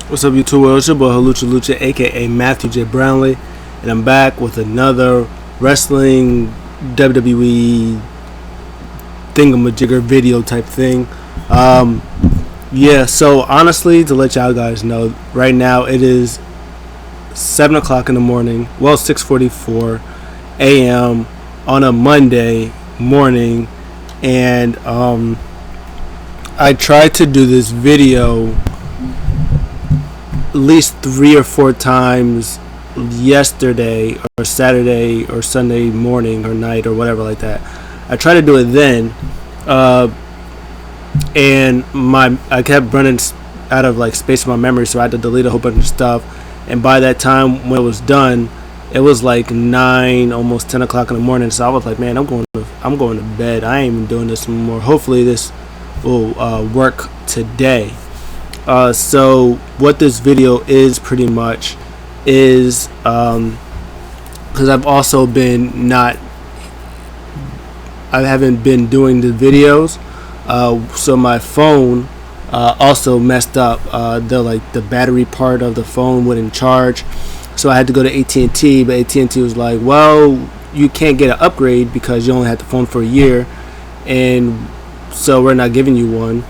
What's up, YouTube world? It's your boy Lucha Lucha, aka Matthew J. Brownlee, and I'm back with another wrestling WWE thingamajigger video type thing. So honestly, to let y'all guys know, right now it is 7 o'clock in the morning. Well, 6:44 a.m. on a Monday morning, and I tried to do this video at least 3 or 4 times yesterday or Saturday or Sunday morning or night or whatever like that. I tried to do it then, and I kept running out of like space in my memory, so I had to delete a whole bunch of stuff. And by that time when it was done, it was like 9, almost 10 o'clock in the morning. So I was like, man, I'm going to bed. I ain't even doing this anymore. Hopefully this will work today. So what this video is pretty much is, because I've also been I haven't been doing the videos, so my phone also messed up. The battery part of the phone wouldn't charge, so I had to go to AT&T, but AT&T was like, well, you can't get an upgrade because you only had the phone for a year, and so we're not giving you one.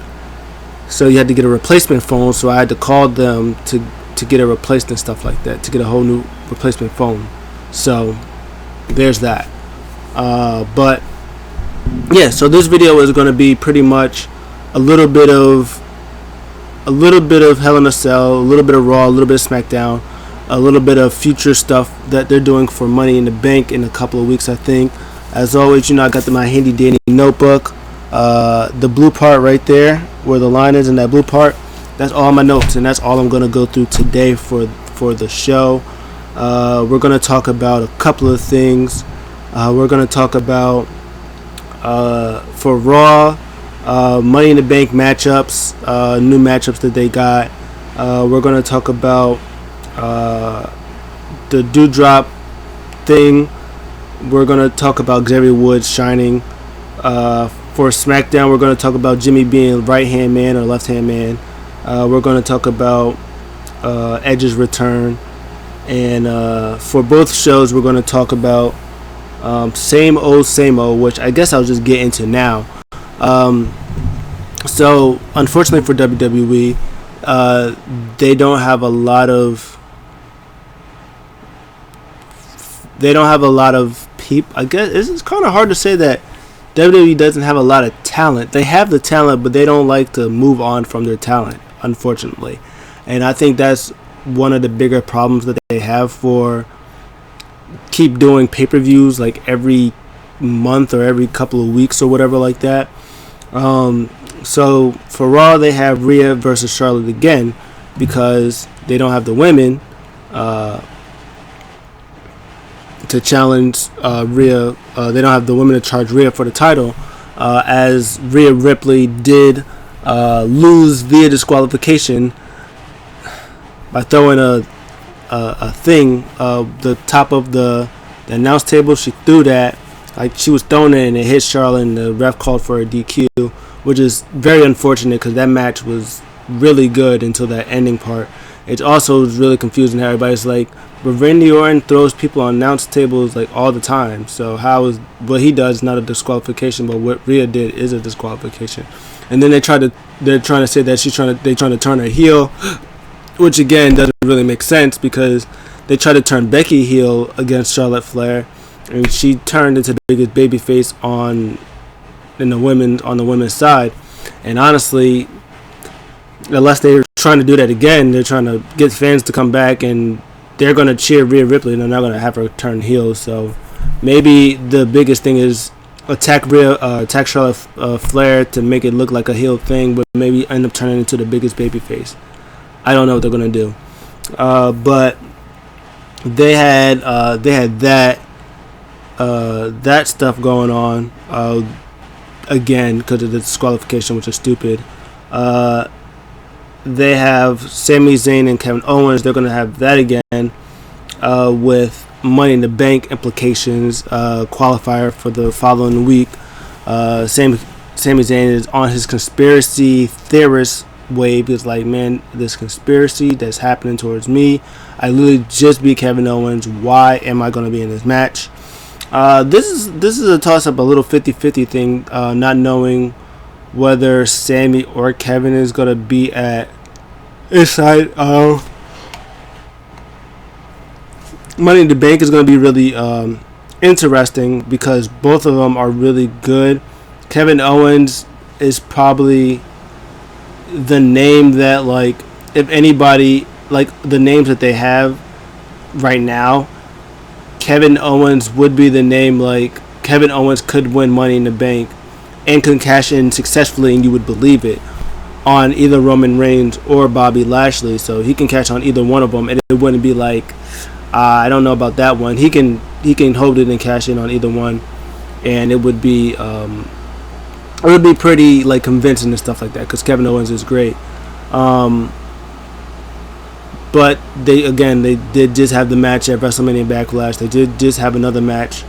So you had to get a replacement phone, so I had to call them to get a replacement, stuff like that, to get a whole new replacement phone. So there's that. But yeah, so this video is going to be pretty much a little bit of Hell in a Cell, a little bit of Raw, a little bit of SmackDown, a little bit of future stuff that they're doing for Money in the Bank in a couple of weeks, I think. As always, I got my handy dandy notebook. The blue part right there, where the line is in that blue part, that's all my notes, and that's all I'm going to go through today for the show. We're going to talk about a couple of things. We're going to talk about for Raw, Money in the Bank matchups, new matchups that they got. We're going to talk about the DouDrop thing. We're going to talk about Xavier Woods shining. For SmackDown, we're going to talk about Jimmy being right-hand man or left-hand man. We're going to talk about Edge's return. And for both shows, we're going to talk about same old, which I guess I'll just get into now. So, unfortunately for WWE, they don't have a lot of people. I guess it's kind of hard to say that WWE doesn't have a lot of talent. They have the talent, but they don't like to move on from their talent, unfortunately. And I think that's one of the bigger problems that they have for keep doing pay-per-views like every month or every couple of weeks or whatever like that. So for Raw, they have Rhea versus Charlotte again because they don't have the women to challenge Rhea. They don't have the women to charge Rhea for the title, as Rhea Ripley did lose via disqualification by throwing a thing, the top of the announce table. She threw that like she was throwing it, and it hit Charlotte, and the ref called for a DQ, which is very unfortunate because that match was really good until that ending part. It also was really confusing. Everybody's like, but Randy Orton throws people on announce tables like all the time. So how is what he does not a disqualification, but what Rhea did is a disqualification? And then they're trying to say that they're trying to turn her heel, which again doesn't really make sense because they tried to turn Becky heel against Charlotte Flair, and she turned into the biggest babyface on the women's side. And honestly, unless they're trying to do that again, they're trying to get fans to come back and they're going to cheer Rhea Ripley, and they're not going to have her turn heel. So maybe the biggest thing is attack Charlotte Flair to make it look like a heel thing, but maybe end up turning into the biggest babyface. I don't know what they're going to do. But they had that stuff going on again because of the disqualification, which is stupid. They have Sami Zayn and Kevin Owens. They're going to have that again with Money in the Bank implications, qualifier for the following week. Sami Zayn is on his conspiracy theorist wave. It's like, man, this conspiracy that's happening towards me. I literally just beat Kevin Owens. Why am I going to be in this match? This is a toss-up, a little 50-50 thing, not knowing whether Sammy or Kevin is going to be at inside Money in the Bank is going to be really interesting because both of them are really good. Kevin Owens is probably the name that, like, if anybody, like, the names that they have right now, Kevin Owens would be the name. Like, Kevin Owens could win Money in the Bank and can cash in successfully, and you would believe it, on either Roman Reigns or Bobby Lashley. So he can cash on either one of them, and it wouldn't be like, I don't know about that one. He can hold it and cash in on either one, and it would be pretty, like, convincing and stuff like that, because Kevin Owens is great. But they did just have the match at WrestleMania Backlash. They did just have another match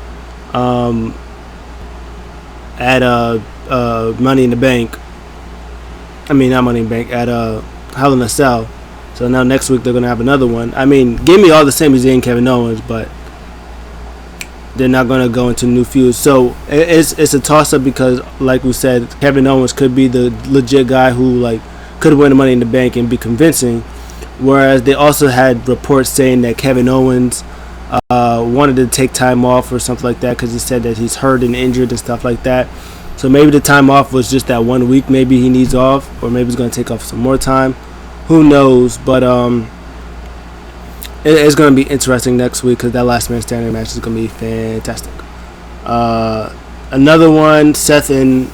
at Money in the Bank. I mean, not Money in the Bank, at Hell in a Cell. So now next week they're going to have another one. I mean, give me all the same as and Kevin Owens, but they're not going to go into new feuds. So it's a toss-up because, like we said, Kevin Owens could be the legit guy who, like, could win the Money in the Bank and be convincing. Whereas they also had reports saying that Kevin Owens wanted to take time off or something like that because he said that he's hurt and injured and stuff like that. So maybe the time off was just that 1 week. Maybe he needs off, or maybe he's going to take off some more time. Who knows? But it's going to be interesting next week because that last man standing match is going to be fantastic. Another one, Seth and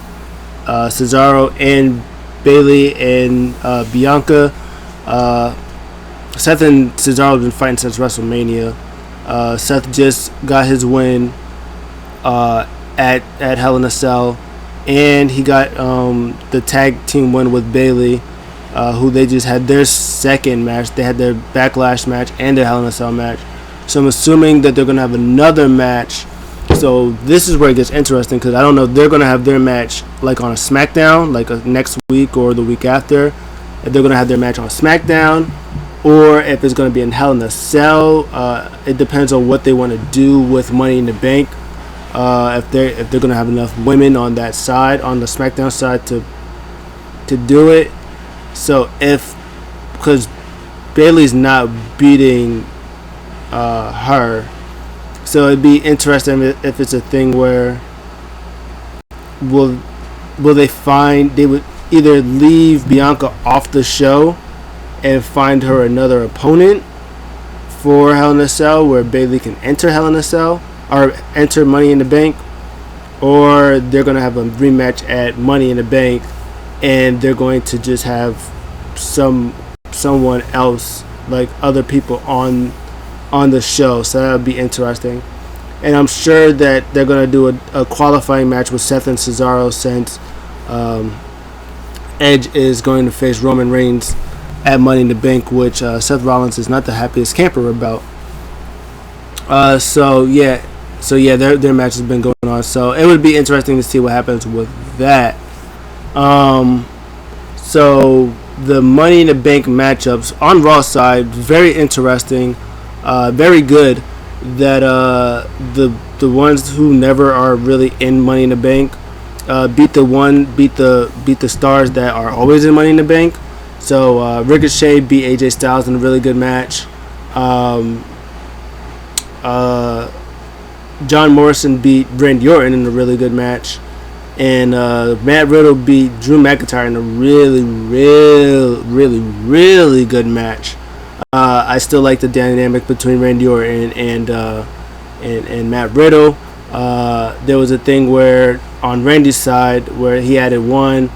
Cesaro and Bayley and Bianca. Seth and Cesaro have been fighting since WrestleMania. Seth just got his win at Hell in a Cell, and he got the tag team win with Bayley, who they just had their second match. They had their Backlash match and their Hell in a Cell match. So I'm assuming that they're going to have another match. So this is where it gets interesting because I don't know if they're going to have their match like on a SmackDown, like next week or the week after. If they're going to have their match on SmackDown, or if it's going to be in Hell in a Cell. It depends on what they want to do with Money in the Bank. If they're going to have enough women on that side, on the SmackDown side, to do it. So because Bayley's not beating her, so it'd be interesting if it's a thing where will they would either leave Bianca off the show and find her another opponent for Hell in a Cell where Bayley can enter Hell in a Cell or enter Money in the Bank, or they're going to have a rematch at Money in the Bank and they're going to just have someone else, like other people on the show. So that would be interesting. And I'm sure that they're going to do a qualifying match with Seth and Cesaro since Edge is going to face Roman Reigns at Money in the Bank, which Seth Rollins is not the happiest camper about. So their match has been going on. So it would be interesting to see what happens with that. So the Money in the Bank matchups on Raw side, very interesting, very good. That the ones who never are really in Money in the Bank beat the stars that are always in Money in the Bank. So Ricochet beat AJ Styles in a really good match. John Morrison beat Randy Orton in a really good match. And Matt Riddle beat Drew McIntyre in a really good match. I still like the dynamic between Randy Orton and Matt Riddle. There was a thing where on Randy's side where he added one.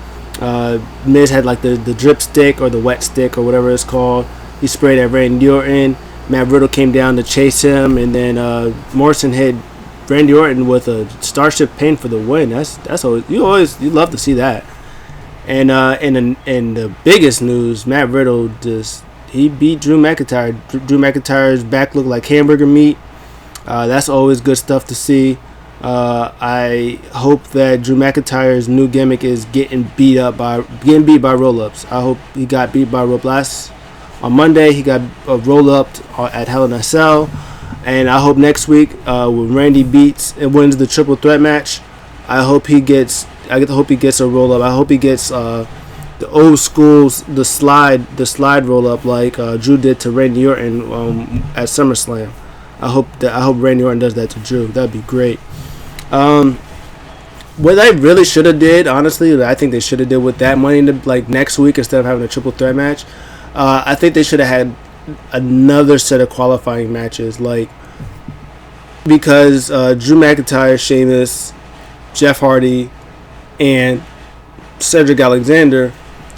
Miz had like the drip stick or the wet stick or whatever it's called. He sprayed at Randy Orton. Matt Riddle came down to chase him, and then Morrison hit Randy Orton with a Starship Pain for the win. That's always you love to see that. And in the biggest news, Matt Riddle he beat Drew McIntyre. Drew McIntyre's back looked like hamburger meat. That's always good stuff to see. I hope that Drew McIntyre's new gimmick is getting beat by roll-ups. I hope he got beat by roll-up last on Monday. He got roll-up at Hell in a Cell, and I hope next week when Randy beats and wins the triple threat match, I hope he gets a roll-up. I hope he gets the old school the slide roll-up like Drew did to Randy Orton at SummerSlam. I hope Randy Orton does that to Drew. That'd be great. What they really should have did, honestly, I think they should have did with that money like next week instead of having a triple threat match. I think they should have had another set of qualifying matches, like because Drew McIntyre, Sheamus, Jeff Hardy, and Cedric Alexander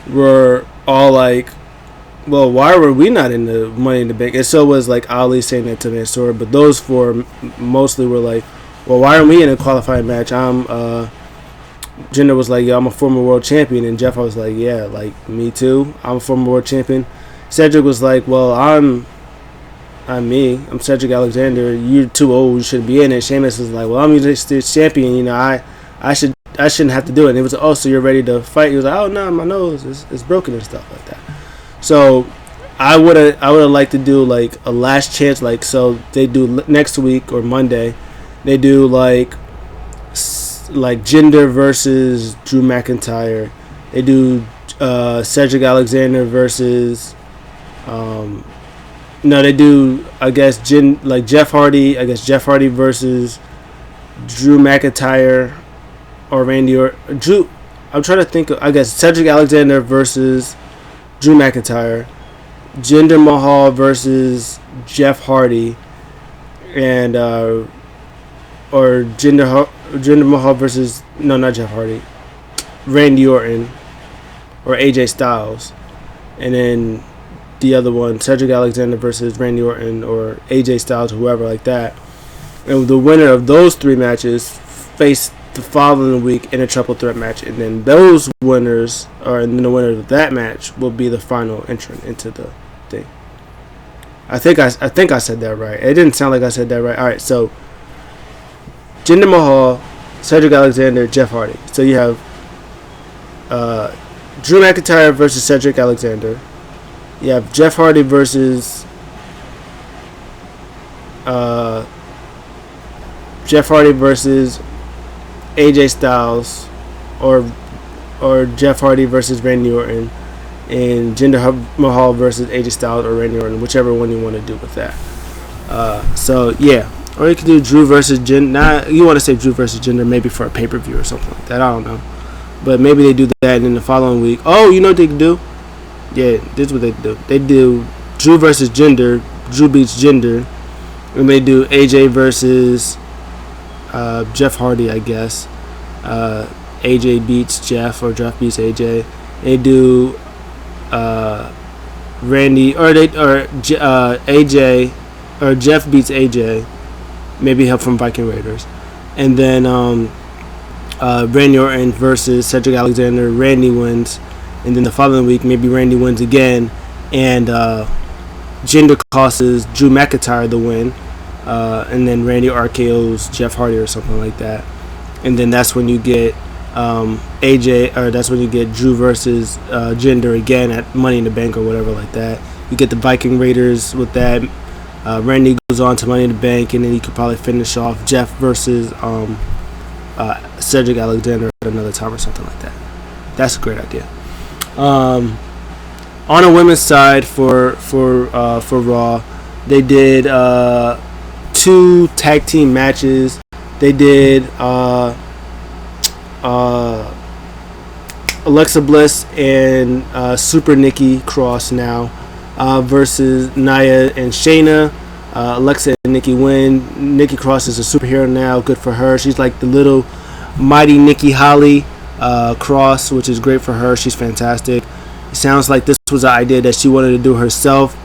were all like, well, why were we not in the Money in the Bank? And so was like Ali saying that to Mansoor, but those four mostly were like, well, why aren't we in a qualifying match? Jinder was like, yeah, I'm a former world champion, and Jeff was like, yeah, like me too, I'm a former world champion. Cedric was like, well, I'm Cedric Alexander, you're too old, you shouldn't be in it. Sheamus was like, well, I'm the champion, you know, I shouldn't have to do it. And it was, oh, so you're ready to fight? He was like, oh no, my nose is broken and stuff like that. So I would have liked to do like a last chance, like, so they do next week or Monday, they do like Jinder versus Drew McIntyre. They do Cedric Alexander versus they do, I guess, Jeff Hardy. I guess Jeff Hardy versus Drew McIntyre or Randy or Drew. I'm trying to think of, I guess, Cedric Alexander versus Drew McIntyre, Jinder Mahal versus Jeff Hardy, and or Jinder Mahal versus, no, not Jeff Hardy, Randy Orton or AJ Styles, and then the other one, Cedric Alexander versus Randy Orton or AJ Styles, whoever like that. And the winner of those three matches face the following week in a triple threat match, and then those winners, and then the winner of that match will be the final entrant into the thing. I think I said that right. It didn't sound like I said that right. All right, so Jinder Mahal, Cedric Alexander, Jeff Hardy. So you have Drew McIntyre versus Cedric Alexander. You have Jeff Hardy versus AJ Styles, or Jeff Hardy versus Randy Orton, and Jinder Mahal versus AJ Styles or Randy Orton, whichever one you want to do with that. So yeah, or you can do Drew versus Jinder. Nah, you want to say Drew versus Jinder maybe for a pay-per-view or something like that. I don't know, but maybe they do that, and then the following week, oh, you know what they can do? Yeah, this is what they do. They do Drew versus Jinder. Drew beats Jinder, and they do AJ versus Jeff Hardy, I guess. AJ beats Jeff, or Jeff beats AJ. They do Randy, AJ, or Jeff beats AJ. Maybe help from Viking Raiders, and then Randy Orton versus Cedric Alexander. Randy wins, and then the following week maybe Randy wins again, and Jinder causes Drew McIntyre the win. And then Randy RKO's Jeff Hardy or something like that, and then that's when you get that's when you get Drew versus Jinder again at Money in the Bank or whatever like that. You get the Viking Raiders with that. Randy goes on to Money in the Bank, and then you could probably finish off Jeff versus Cedric Alexander at another time or something like that. That's a great idea. On a women's side for Raw, they did 2 tag team matches. They did Alexa Bliss and Super Nikki Cross now versus Nia and Shayna. Alexa and Nikki win. Nikki Cross is a superhero now. Good for her. She's like the little mighty Nikki Holly Cross, which is great for her. She's fantastic. It sounds like this was an idea that she wanted to do herself,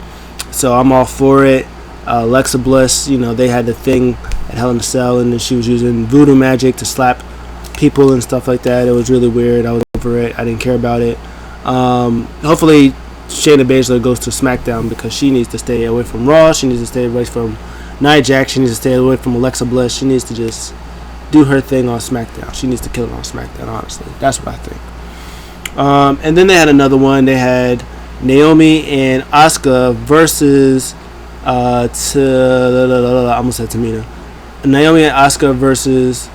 so I'm all for it. Alexa Bliss, you know, they had the thing at Hell in a Cell, and then she was using voodoo magic to slap people and stuff like that. It was really weird. I was over it. I didn't care about it. Hopefully Shayna Baszler goes to SmackDown, because she needs to stay away from Raw. She needs to stay away from Nia Jax. She needs to stay away from Alexa Bliss. She needs to just do her thing on SmackDown. She needs to kill it on SmackDown, honestly. That's what I think. And then they had another one. They had Naomi and Asuka versus I almost said Tamina. Naomi and Asuka versus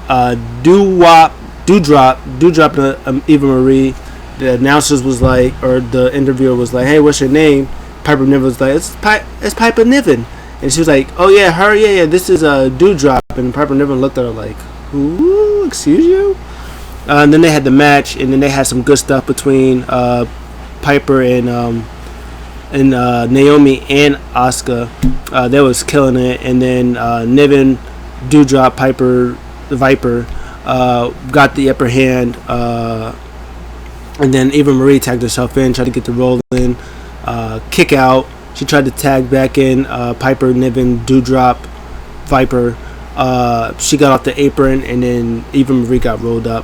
DouDrop and Eva Marie. The announcers was like, or the interviewer was like, "Hey, what's your name?" Piper Niven was like, "It's Piper Niven," and she was like, "Oh yeah, her, yeah, this is a DouDrop." And Piper Niven looked at her like, "Who? Excuse you?" And then they had the match, and then they had some good stuff between Piper and Naomi and Asuka. They was killing it, and then Niven, DouDrop, Piper, the Viper, got the upper hand. And then Eva Marie tagged herself in, tried to get the roll in, kick out. She tried to tag back in Piper, Niven, DouDrop, Viper. She got off the apron, and then Eva Marie got rolled up.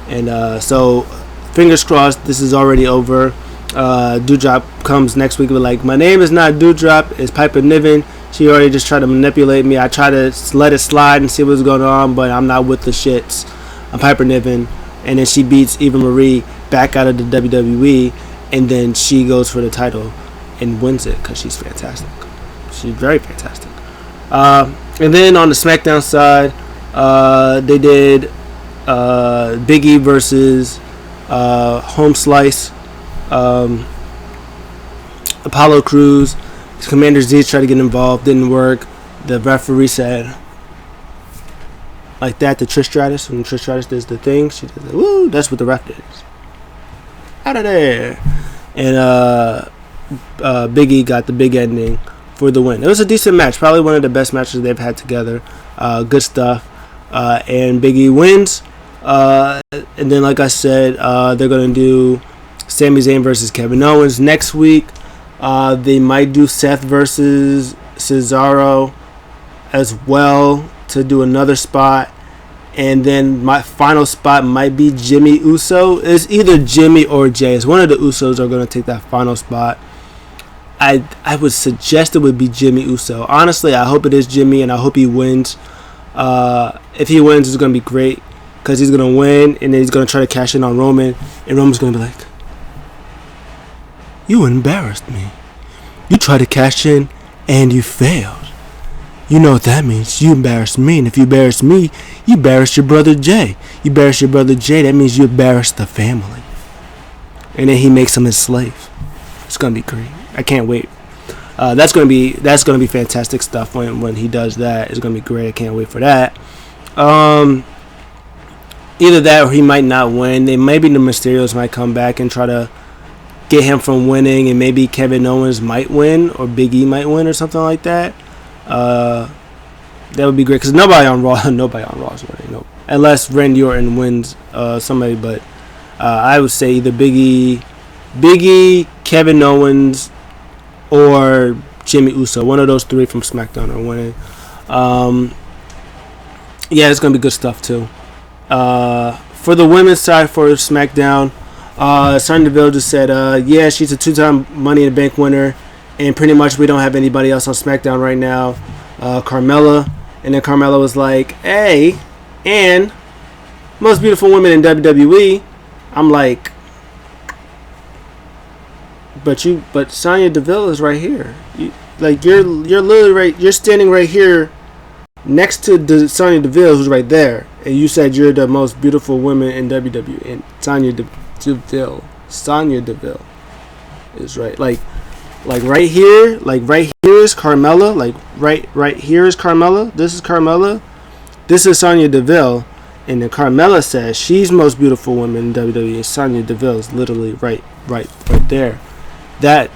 And so, fingers crossed, this is already over. DouDrop comes next week with like, "My name is not DouDrop, it's Piper Niven. She already just tried to manipulate me. I tried to let it slide and see what's going on, but I'm not with the shits. I'm Piper Niven." And then she beats Eva Marie back out of the WWE, and then she goes for the title and wins it because she's fantastic. She's very fantastic. And then on the SmackDown side, they did Big E versus Home Slice, Apollo Crews. Commander Z tried to get involved, didn't work. The referee said, like that to Trish Stratus. When Trish Stratus does the thing, she does like, "Woo!" That's what the ref is. Out of there. And Big E got the big ending for the win. It was a decent match. Probably one of the best matches they've had together. Good stuff. And Big E wins. And then, like I said, they're going to do Sami Zayn versus Kevin Owens next week. They might do Seth versus Cesaro as well to do another spot. And then my final spot might be Jimmy Uso. It's either Jimmy or Jay. It's one of the Usos are going to take that final spot. I would suggest it would be Jimmy Uso. Honestly, I hope it is Jimmy, and I hope he wins. If he wins, it's going to be great because he's going to win, and then he's going to try to cash in on Roman. And Roman's going to be like, "You embarrassed me. You tried to cash in, and you failed. You know what that means. You embarrassed me, and if you embarrass me, you embarrass your brother Jay. You embarrass your brother Jay, that means you embarrass the family." And then he makes him his slave. It's gonna be great. I can't wait. That's gonna be fantastic stuff when he does that. It's gonna be great. I can't wait for that. Either that or he might not win. Maybe the Mysterios might come back and try to get him from winning, and maybe Kevin Owens might win or Big E might win or something like that. That would be great because nobody on Raw is winning, no, unless Randy Orton wins somebody. But I would say either Big E, Kevin Owens, or Jimmy Uso. One of those three from SmackDown are winning. Yeah, it's gonna be good stuff too. For the women's side for SmackDown, Sonya Deville just said, yeah, she's a 2-time Money in the Bank winner, and pretty much we don't have anybody else on SmackDown right now. Carmella, and then Carmella was like, "Hey, and most beautiful women in WWE." I'm like, but Sonya Deville is right here. You're literally right. You're standing right here next to Sonya Deville, who's right there, and you said you're the most beautiful woman in WWE, and Sonya Deville is right. Like right here is Carmella. Like right here is Carmella. This is Carmella. This is Sonya Deville, and then Carmella says she's most beautiful woman in WWE. And Sonya Deville is literally right there. That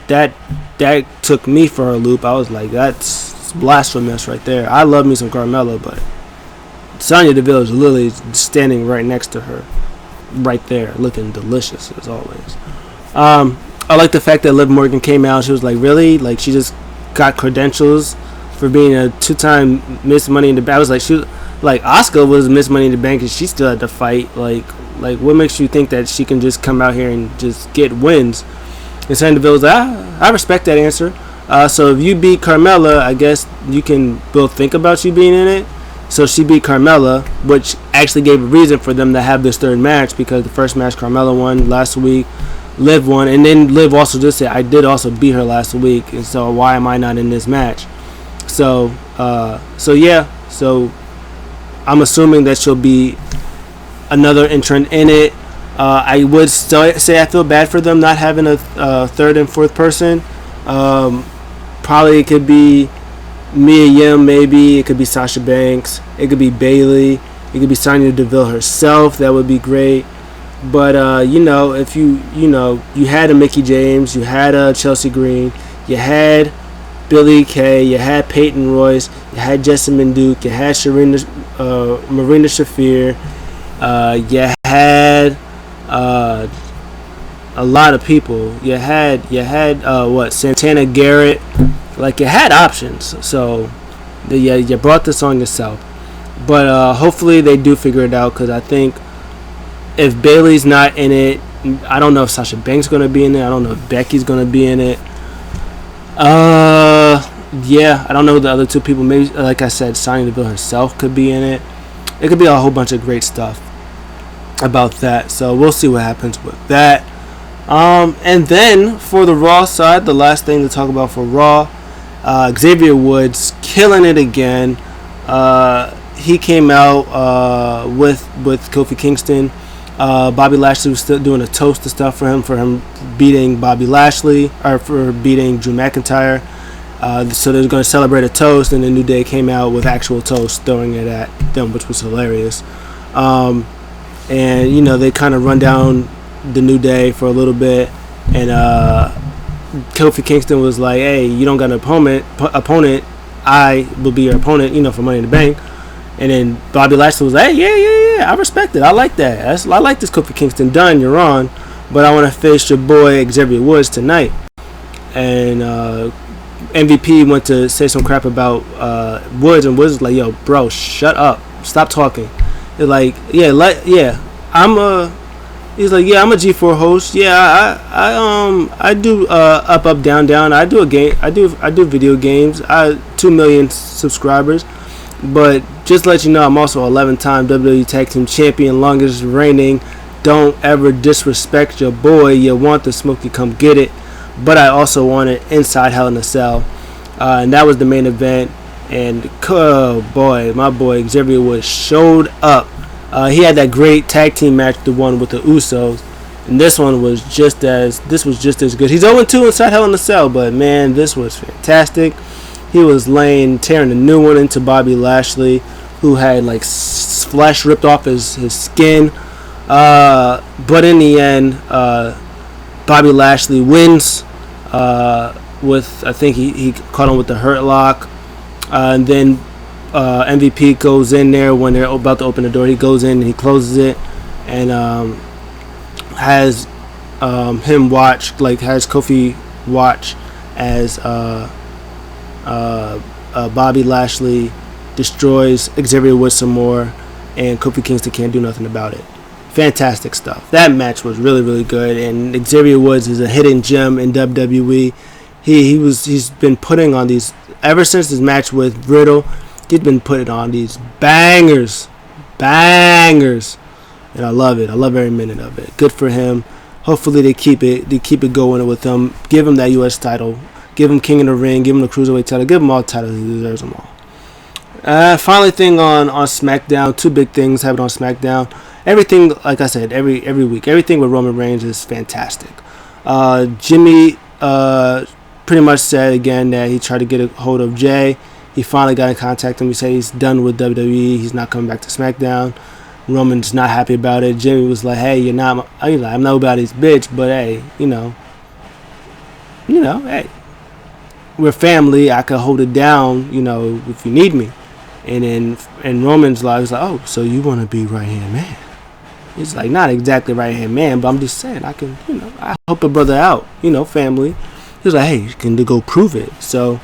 took me for a loop. I was like, that's blasphemous right there. I love me some Carmella, but Sonya Deville is literally standing right next to her, right there, looking delicious as always. I like the fact that Liv Morgan came out. She was like, really? Like, she just got credentials for being a 2-time Miss Money in the Bank. I was like, Asuka was Miss Money in the Bank and she still had to fight. Like what makes you think that she can just come out here and just get wins? And Sonya Deville was like, I respect that answer. So if you beat Carmella, I guess we'll think about you being in it. So she beat Carmella, which actually gave a reason for them to have this third match, because the first match Carmella won last week, Liv won, and then Liv also just said, I did also beat her last week, and so why am I not in this match? So I'm assuming that she'll be another entrant in it. I would say I feel bad for them not having a third and fourth person. Probably it could be Mia Yim, maybe it could be Sasha Banks, it could be Bayley, it could be Sonya Deville herself. That would be great. But if you had a Mickie James, you had a Chelsea Green, you had Billie Kay, you had Peyton Royce, you had Jessamine Duke, you had Marina Shafir, you had a lot of people. You had Santana Garrett. Like, you had options. So you brought this on yourself. But hopefully they do figure it out, because I think if Bayley's not in it, I don't know if Sasha Banks is going to be in it. I don't know if Becky's going to be in it. I don't know the other two people. Maybe, like I said, Sonya Deville herself could be in it. It could be a whole bunch of great stuff about that. So we'll see what happens with that. And then for the Raw side, the last thing to talk about for Raw, Xavier Woods killing it again. He came out with Kofi Kingston. Bobby Lashley was still doing a toast and stuff for him beating Bobby Lashley, or for beating Drew McIntyre. So they're going to celebrate a toast, and the New Day came out with actual toast, throwing it at them, which was hilarious. And they kind of run down the New Day for a little bit, and Kofi Kingston was like, "Hey, you don't got an opponent. I will be your opponent, for Money in the Bank." And then Bobby Lashley was like, "Hey, yeah, I respect it. I like that. I like this, Kofi Kingston. Done, you're on. But I want to face your boy Xavier Woods tonight." And MVP went to say some crap about Woods, and Woods was like, "Yo, bro, shut up. Stop talking." They're like, He's like, "Yeah, I'm a G4 host. Yeah, I do up, down, down. I do a game. I do video games. 2 million subscribers. But just to let you know, I'm also 11-time WWE Tag Team Champion, longest reigning. Don't ever disrespect your boy. You want the smoke, you come get it. But I also want it inside Hell in a Cell." And that was the main event. And my boy Xavier Woods showed up. He had that great tag team match, the one with the Usos, and this was just as good. He's 0-2 inside Hell in a Cell, but man, this was fantastic. He was tearing a new one into Bobby Lashley, who had like flesh ripped off his skin. But in the end, Bobby Lashley wins. I think he caught him with the Hurt Lock, and then MVP goes in there when they're about to open the door. He goes in and he closes it, and has him watch, has Kofi watch as Bobby Lashley destroys Xavier Woods some more, and Kofi Kingston can't do nothing about it. Fantastic stuff. That match was really, really good, and Xavier Woods is a hidden gem in WWE. He's been putting on these, ever since his match with Riddle, he's been putting on these bangers, and I love it. I love every minute of it. Good for him. Hopefully they keep it going with him. Give him that U.S. title. Give him King of the Ring. Give him the Cruiserweight title. Give him all the titles. He deserves them all. Finally, thing on SmackDown. Two big things happen on SmackDown. Everything, like I said, every week, everything with Roman Reigns is fantastic. Jimmy pretty much said again that he tried to get a hold of Jay. He finally got in contact with him. He said he's done with WWE. He's not coming back to SmackDown. Roman's not happy about it. Jimmy was like, "Hey, I'm nobody's bitch, but hey, hey, we're family. I could hold it down, if you need me." And Roman's like, was like, "Oh, so you want to be right hand man?" He's like, "Not exactly right hand man, but I'm just saying I can, I help a brother out, family." He was like, "Hey, you can go prove it." So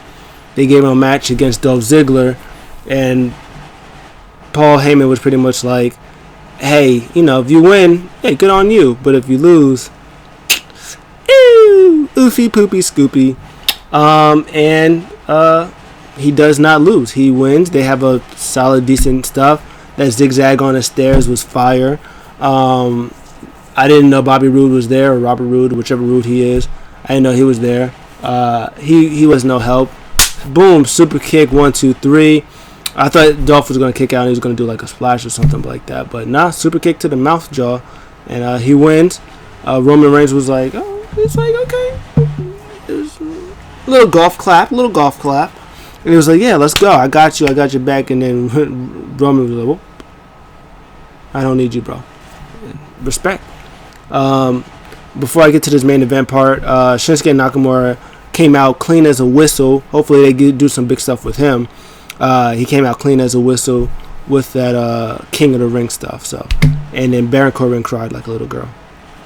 they gave him a match against Dolph Ziggler, and Paul Heyman was pretty much like, "Hey, if you win, hey, good on you. But if you lose, oofy poopy scoopy." And he does not lose. He wins. They have a solid, decent stuff. That zigzag on the stairs was fire. I didn't know Bobby Roode was there, or Robert Roode, whichever Roode he is. I didn't know he was there. He was no help. Boom, super kick, 1, 2, 3. I thought Dolph was going to kick out and he was going to do like a splash or something like that. But nah, super kick to the mouth jaw. And he wins. Roman Reigns was like, oh, it's like, okay. It was a little golf clap. And he was like, yeah, let's go. I got your back. And then Roman was like, whoop. I don't need you, bro. Respect. Before I get to this main event part, Shinsuke Nakamura came out clean as a whistle. Hopefully they do some big stuff with him. He came out clean as a whistle with that King of the Ring stuff. So, and then Baron Corbin cried like a little girl,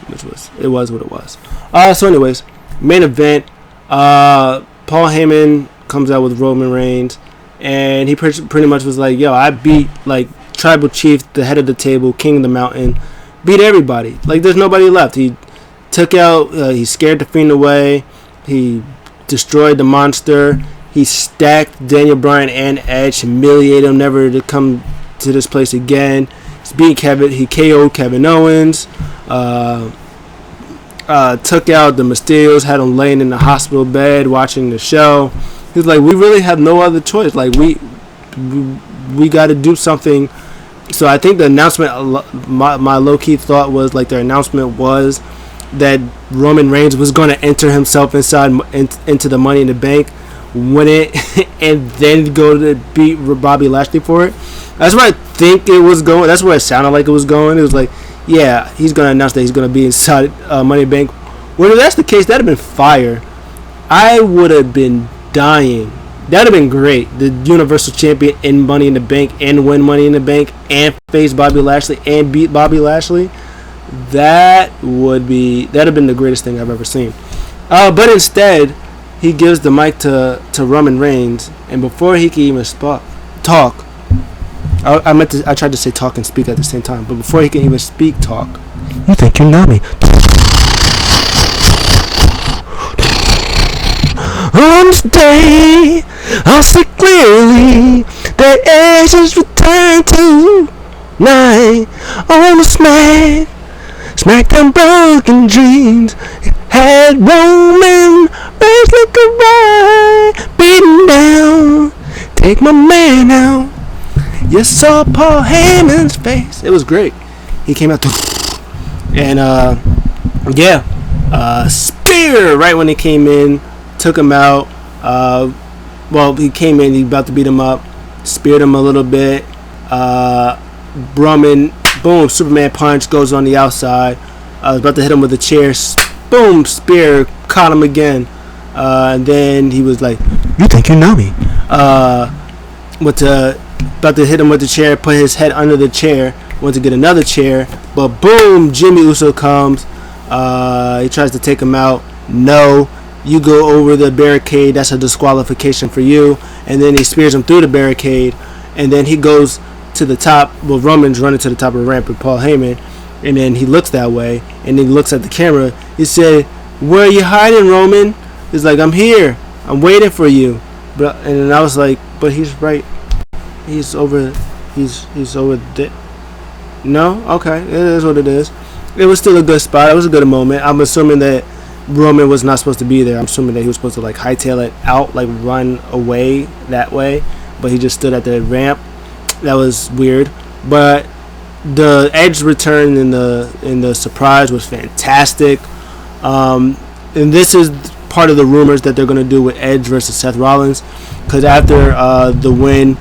which was what it was. So anyways, main event. Paul Heyman comes out with Roman Reigns, and he pretty much was like, yo, I beat like Tribal Chief, the head of the table, King of the Mountain, beat everybody. Like there's nobody left. He took out, he scared the Fiend away. He destroyed the Monster. He stacked Daniel Bryan and Edge, humiliated him, never to come to this place again. He KO'd Kevin Owens. Took out the Mysterios, had him laying in the hospital bed watching the show. He's like, we really have no other choice. Like we got to do something. So I think the announcement, my low-key thought was like their announcement was that Roman Reigns was going to enter himself into the Money in the Bank, win it, and then go to beat Bobby Lashley for it. That's where I think it was going. That's where it sounded like it was going. It was like, yeah, he's going to announce that he's going to be inside Money in the Bank. Well, if that's the case, that would have been fire. I would have been dying. That would have been great. The Universal Champion in Money in the Bank and win Money in the Bank and face Bobby Lashley and beat Bobby Lashley. That would have been the greatest thing I've ever seen. But instead, he gives the mic to Roman Reigns, and before he can even talk, I tried to say talk and speak at the same time, but before he can even talk. You think you know me? On this day, I'll see clearly that ashes return to night. On the smack them broken dreams. Had Roman Reigns looking right, beaten down. Take my man out. You saw Paul Heyman's face. It was great. He came out and spear right when he came in. Took him out. He came in. He about to beat him up. Speared him a little bit. Roman, boom, Superman punch goes on the outside. I was about to hit him with a chair. Boom, spear, caught him again. And then he was like, "You think you know me?" About to hit him with the chair. Put his head under the chair. Went to get another chair, but boom, Jimmy Uso comes. He tries to take him out. No. You go over the barricade, that's a disqualification for you. And then he spears him through the barricade. And then he goes to the top. Well, Roman's running to the top of the ramp with Paul Heyman. And then he looks that way. And then he looks at the camera. He said, "Where are you hiding, Roman?" He's like, "I'm here. I'm waiting for you." And then I was like, but he's right. He's over there. No? Okay. It is what it is. It was still a good spot. It was a good moment. I'm assuming that Roman was not supposed to be there. I'm assuming that he was supposed to like hightail it out, like run away that way, but he just stood at the ramp. That was weird. But the Edge return in the surprise was fantastic. And this is part of the rumors that they're gonna do with Edge versus Seth Rollins, because after the win,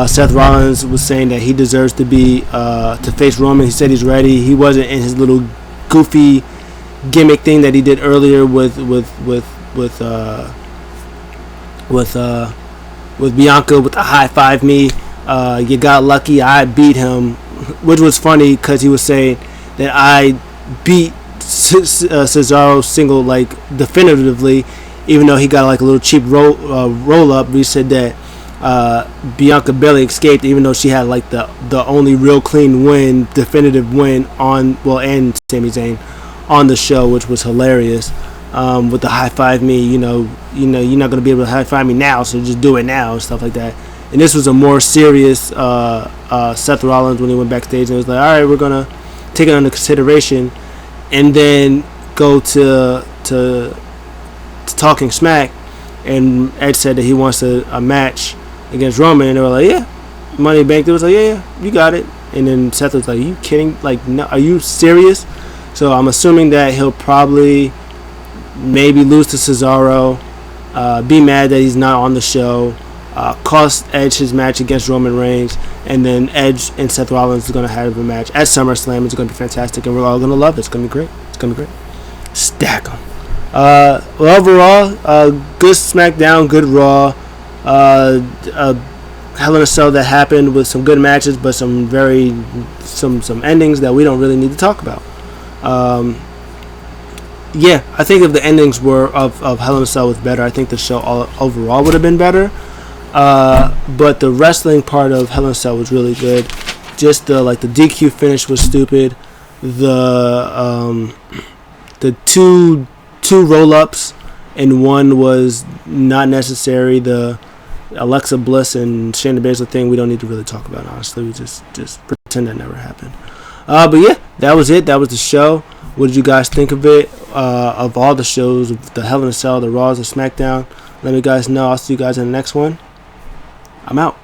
Seth Rollins was saying that he deserves to be to face Roman. He said he's ready. He wasn't in his little goofy gimmick thing that he did earlier with Bianca with the high five me. You got lucky, I beat him, which was funny because he was saying that I beat Cesaro single like definitively, even though he got like a little cheap roll up. We said that Bianca barely escaped, even though she had like the only real clean win, definitive win and Sami Zayn on the show, which was hilarious. with the high five me. You're not gonna be able to high five me now, so just do it now and stuff like that. And this was a more serious Seth Rollins when he went backstage and was like, all right, we're gonna take it under consideration, and then go to talking smack, and Edge said that he wants a match against Roman, and they were like, yeah, Money Bank. They was like, yeah, you got it. And then Seth was like, are you kidding? Like, no, are you serious? So I'm assuming that he'll probably maybe lose to Cesaro, be mad that he's not on the show, cost Edge his match against Roman Reigns, and then Edge and Seth Rollins are going to have a match at SummerSlam. It's going to be fantastic, and we're all going to love it. It's going to be great. It's going to be great. Stack them. Well, overall, good SmackDown, good Raw. Hell in a Cell that happened with some good matches, but some endings that we don't really need to talk about. Yeah, I think if the endings were of Hell in a Cell was better, I think the show overall would have been better. But the wrestling part of Hell in a Cell was really good. Just the DQ finish was stupid. The two roll-ups and one was not necessary. The Alexa Bliss and Shayna Baszler thing we don't need to really talk about, honestly. We just pretend that never happened. But yeah, that was it. That was the show. What did you guys think of it? Of all the shows, of the Hell in a Cell, the Raws, the SmackDown? Let me guys know. I'll see you guys in the next one. I'm out.